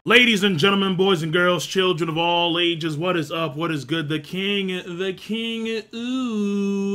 Ladies and gentlemen, boys and girls, children of all ages, what is up? What is good? The king,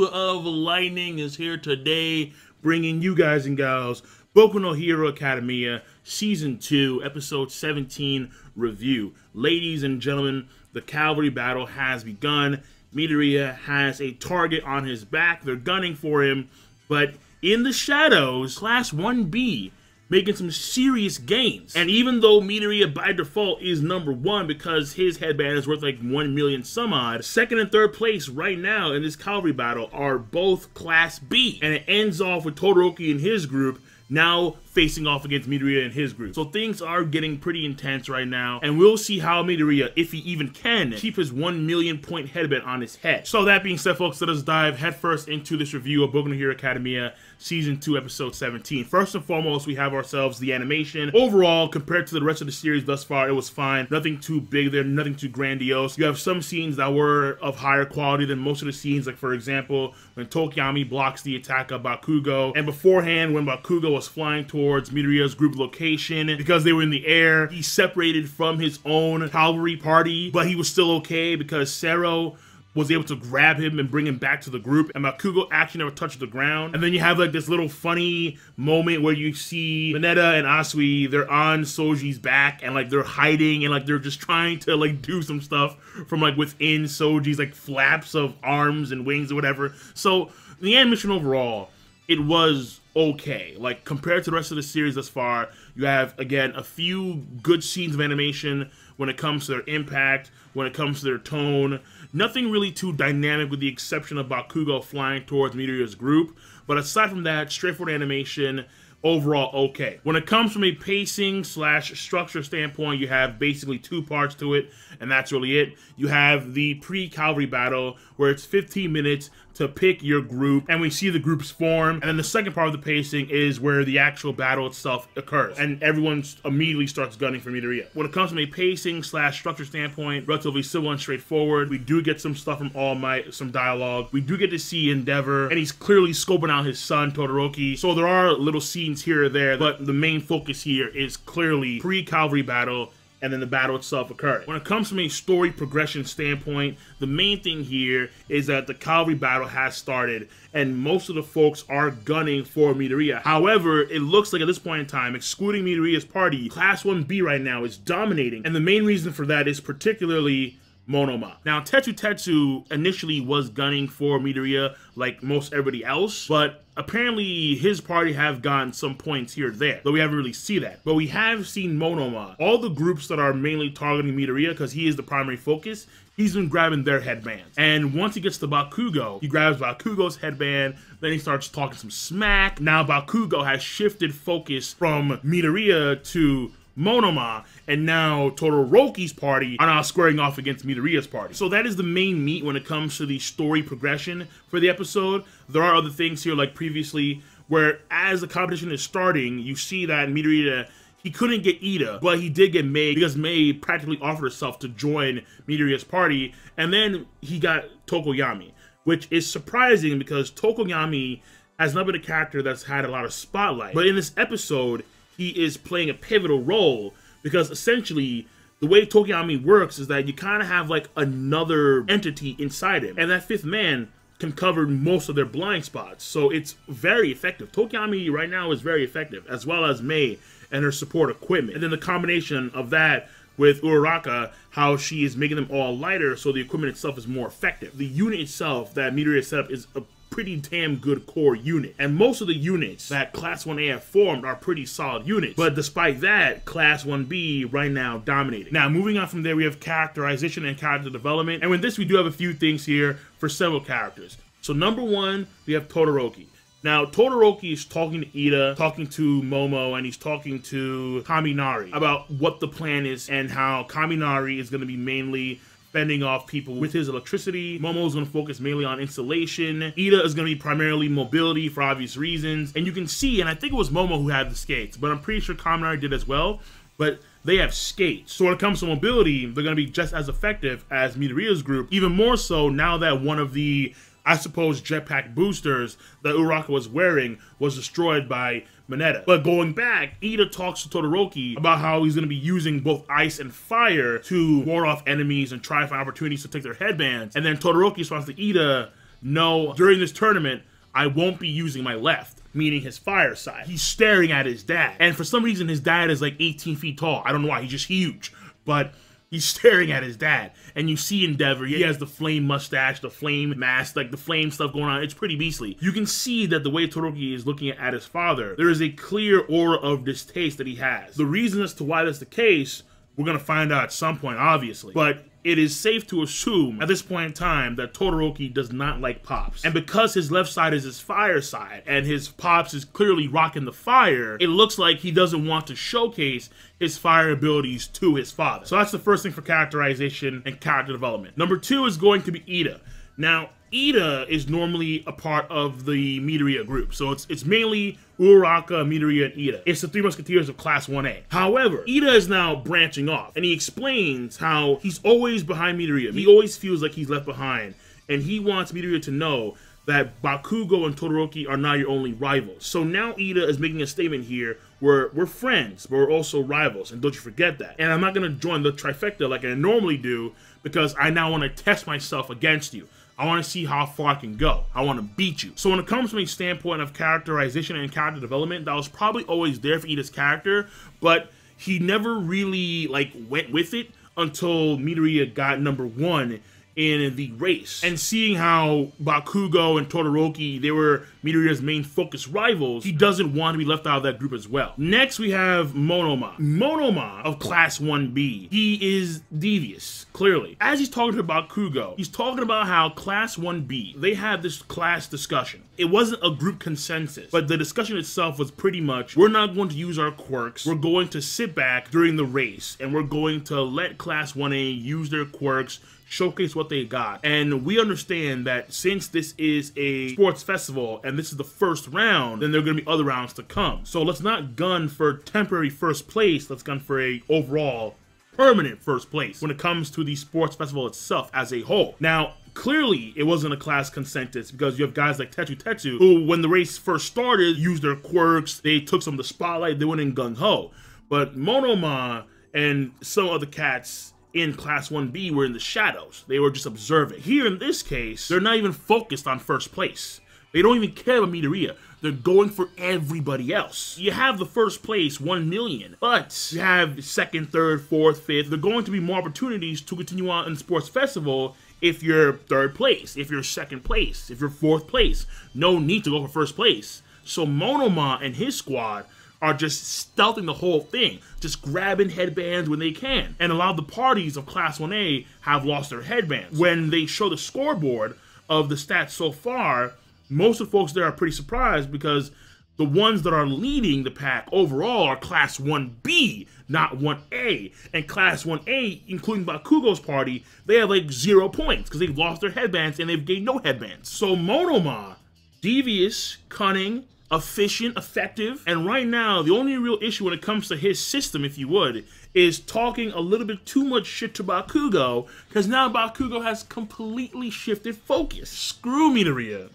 of lightning is here today, bringing you guys and gals Boku no Hero Academia Season 2, Episode 17 review. Ladies and gentlemen, the cavalry battle has begun. Midoriya has a target on his back. They're gunning for him, but in the shadows, Class 1B making some serious gains. And even though Midoriya by default is number 1 because his headband is worth like 1 million some odd, second and third place right now in this cavalry battle are both Class B. And it ends off with Todoroki and his group now facing off against Midoriya and his group. So things are getting pretty intense right now, and we'll see how Midoriya, if he even can, keep his 1 million point headband on his head. So that being said, folks, let us dive headfirst into this review of Boku no Hero Academia Season 2, Episode 17. First and foremost, we have ourselves the animation. Overall, compared to the rest of the series thus far, it was fine. Nothing too big there, nothing too grandiose. You have some scenes that were of higher quality than most of the scenes, like for example, when Tokiyami blocks the attack of Bakugo, and beforehand, when Bakugo was flying towards Midoriya's group location, because they were in the air, he separated from his own cavalry party, but he was still okay because Sero was able to grab him and bring him back to the group, and Bakugo actually never touched the ground. And then you have like this little funny moment where you see Mineta and Asui, they're on Soji's back and like they're hiding and like they're just trying to like do some stuff from like within Soji's like flaps of arms and wings or whatever. So the animation overall, it was okay. Like compared to the rest of the series thus far, you have again a few good scenes of animation when it comes to their impact, when it comes to their tone. Nothing really too dynamic with the exception of Bakugo flying towards Midoriya's group. But aside from that, straightforward animation, overall okay. When it comes from a pacing / structure standpoint, you have basically 2 parts to it, and that's really it. You have the pre-cavalry battle, where it's 15 minutes to pick your group, and we see the groups form. And then the second part of the pacing is where the actual battle itself occurs, and everyone immediately starts gunning for Midoriya. When it comes from a pacing / structure standpoint, relatively simple and straightforward. We do get some stuff from All Might, some dialogue. We do get to see Endeavor, and he's clearly scoping out his son, Todoroki. So there are little scenes here or there, but the main focus here is clearly pre-cavalry battle, and then the battle itself occurred. When it comes from a story progression standpoint, the main thing here is that the cavalry battle has started, and most of the folks are gunning for Midoriya. However, it looks like at this point in time, excluding Midoriya's party, Class 1B right now is dominating, and the main reason for that is particularly Monoma. Now, Tetsu initially was gunning for Midoriya like most everybody else, but apparently his party have gotten some points here or there, though we haven't really seen that. But we have seen Monoma. All the groups that are mainly targeting Midoriya, because he is the primary focus, he's been grabbing their headbands. And once he gets to Bakugo, he grabs Bakugo's headband, then he starts talking some smack. Now Bakugo has shifted focus from Midoriya to Monoma, and now Todoroki's party are now squaring off against Midoriya's party. So that is the main meat when it comes to the story progression for the episode. There are other things here like previously, where as the competition is starting, you see that Midoriya, he couldn't get Ida, but he did get Mei because Mei practically offered herself to join Midoriya's party, and then he got Tokoyami, which is surprising because Tokoyami has not been a character that's had a lot of spotlight. But in this episode, he is playing a pivotal role because essentially the way Tokoyami works is that you kind of have like another entity inside him, and that 5th man can cover most of their blind spots. So it's very effective. Tokoyami right now is very effective, as well as Mei and her support equipment. And then the combination of that with Uraraka, how she is making them all lighter so the equipment itself is more effective. The unit itself that Midoriya set up is a pretty damn good core unit, and most of the units that Class 1A have formed are pretty solid units, but despite that, Class 1B right now dominating. Now moving on from there, we have characterization and character development, and with this we do have a few things here for several characters. So number 1, we have Todoroki. Now, Todoroki is talking to Ida, talking to Momo, and he's talking to Kaminari about what the plan is and how Kaminari is going to be mainly fending off people with his electricity. Momo is going to focus mainly on installation. Ida is going to be primarily mobility for obvious reasons. And you can see, and I think it was Momo who had the skates, but I'm pretty sure Kaminari did as well, but they have skates. So when it comes to mobility, they're going to be just as effective as Midoriya's group, even more so now that one of the I suppose jetpack boosters that Uraraka was wearing was destroyed by Mineta. But going back, Ida talks to Todoroki about how he's going to be using both ice and fire to ward off enemies and try to find opportunities to take their headbands. And then Todoroki responds to Ida, no, during this tournament, I won't be using my left, meaning his fire side. He's staring at his dad. And for some reason, his dad is like 18 feet tall. I don't know why, he's just huge. But he's staring at his dad. And you see Endeavor, he has the flame mustache, the flame mask, like the flame stuff going on. It's pretty beastly. You can see that the way Todoroki is looking at his father, there is a clear aura of distaste that he has. The reason as to why that's the case, we're going to find out at some point, obviously. But it is safe to assume at this point in time that Todoroki does not like Pops. And because his left side is his fire side and his Pops is clearly rocking the fire, it looks like he doesn't want to showcase his fire abilities to his father. So that's the first thing for characterization and character development. Number 2 is going to be Ida. Now, Ida is normally a part of the Midoriya group, so it's mainly Uraraka, Midoriya, and Ida. It's the Three Musketeers of Class 1A. However, Ida is now branching off, and he explains how he's always behind Midoriya. He always feels like he's left behind, and he wants Midoriya to know that Bakugo and Todoroki are not your only rivals. So now Ida is making a statement here where we're friends, but we're also rivals, and don't you forget that. And I'm not going to join the trifecta like I normally do, because I now want to test myself against you. I want to see how far I can go. I want to beat you. So when it comes from a standpoint of characterization and character development, that was probably always there for Ida's character, but he never really went with it until Midoriya got number 1 in the race. And seeing how Bakugo and Todoroki, they were Midoriya's main focus rivals, he doesn't want to be left out of that group as well. Next, we have Monoma. Monoma of Class 1B. He is devious, clearly. As he's talking to Bakugo, he's talking about how Class 1B, they had this class discussion. It wasn't a group consensus, but the discussion itself was pretty much, we're not going to use our quirks, we're going to sit back during the race, and we're going to let Class 1A use their quirks, showcase what they got. And we understand that since this is a sports festival and this is the first round, then there are going to be other rounds to come. So let's not gun for temporary first place, let's gun for a overall permanent first place when it comes to the sports festival itself as a whole. Now, clearly, it wasn't a class consensus because you have guys like Tetsu who, when the race first started, used their quirks, they took some of the spotlight, they went in gung-ho. But Monoma and some other cats in Class 1B were in the shadows. They were just observing. Here in this case, they're not even focused on first place. They don't even care about Midoriya. They're going for everybody else. You have the first place, 1 million, but you have second, third, fourth, fifth. There are going to be more opportunities to continue on in Sports Festival if you're third place, if you're second place, if you're fourth place. No need to go for first place. So Monoma and his squad are just stealthing the whole thing, just grabbing headbands when they can. And a lot of the parties of Class 1A have lost their headbands. When they show the scoreboard of the stats so far, most of the folks there are pretty surprised because the ones that are leading the pack overall are Class 1B, not 1A. And Class 1A, including Bakugo's party, they have like 0 points because they've lost their headbands and they've gained no headbands. So Monoma, devious, cunning, efficient, effective, and right now, the only real issue when it comes to his system, if you would, is talking a little bit too much shit to Bakugo, because now Bakugo has completely shifted focus. Screw Midoriya.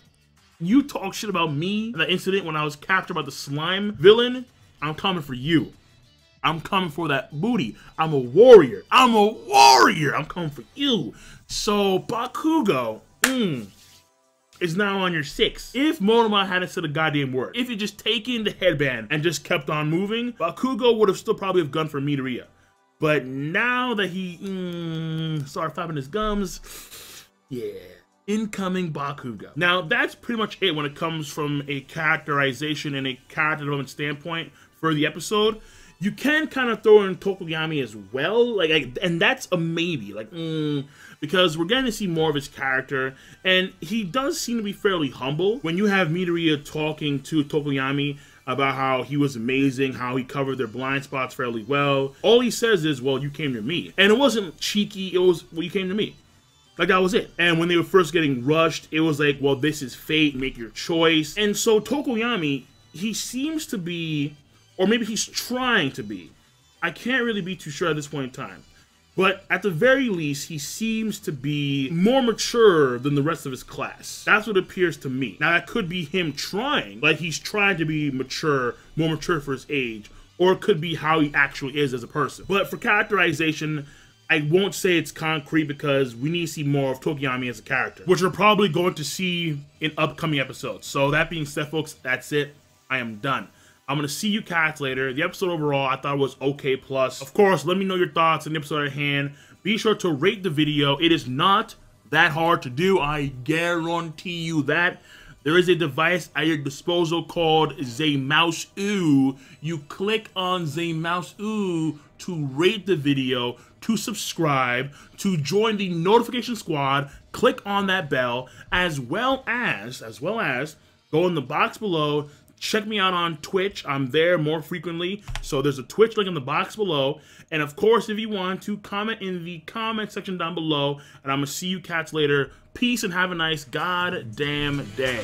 You talk shit about me in that incident when I was captured by the slime villain, I'm coming for you. I'm coming for that booty. I'm a warrior. I'm a warrior. I'm coming for you. So Bakugo, is now on your 6. If Monoma hadn't said a goddamn word, if he just taken the headband and just kept on moving, Bakugo would have still probably have gone for Midoriya. But now that he started flapping his gums, yeah, incoming Bakugo. Now that's pretty much it when it comes from a characterization and a character development standpoint for the episode. You can kind of throw in Tokoyami as well, and that's a maybe, because we're getting to see more of his character, and he does seem to be fairly humble. When you have Midoriya talking to Tokoyami about how he was amazing, how he covered their blind spots fairly well, all he says is, well, you came to me. And it wasn't cheeky, it was, well, you came to me. Like, that was it. And when they were first getting rushed, it was like, well, this is fate, make your choice. And so Tokoyami, he seems to be, or maybe he's trying to be, I can't really be too sure at this point in time, But at the very least, he seems to be more mature than the rest of his class. That's what appears to me. Now, that could be him trying, like he's trying to be mature, more mature for his age, or it could be how he actually is as a person. But for characterization, I won't say it's concrete because we need to see more of Tokiyami as a character, which we're probably going to see in upcoming episodes. So that being said, folks, that's it. I am done. I'm going to see you cats later. The episode overall, I thought was okay plus. Of course, let me know your thoughts on the episode at hand. Be sure to rate the video. It is not that hard to do. I guarantee you that. There is a device at your disposal called Zmouse. You click on Zmouse to rate the video, to subscribe, to join the notification squad. Click on that bell, as well as go in the box below. Check me out on Twitch. I'm there more frequently. So there's a Twitch link in the box below. And of course, if you want to, comment in the comment section down below. And I'm going to see you cats later. Peace and have a nice goddamn day.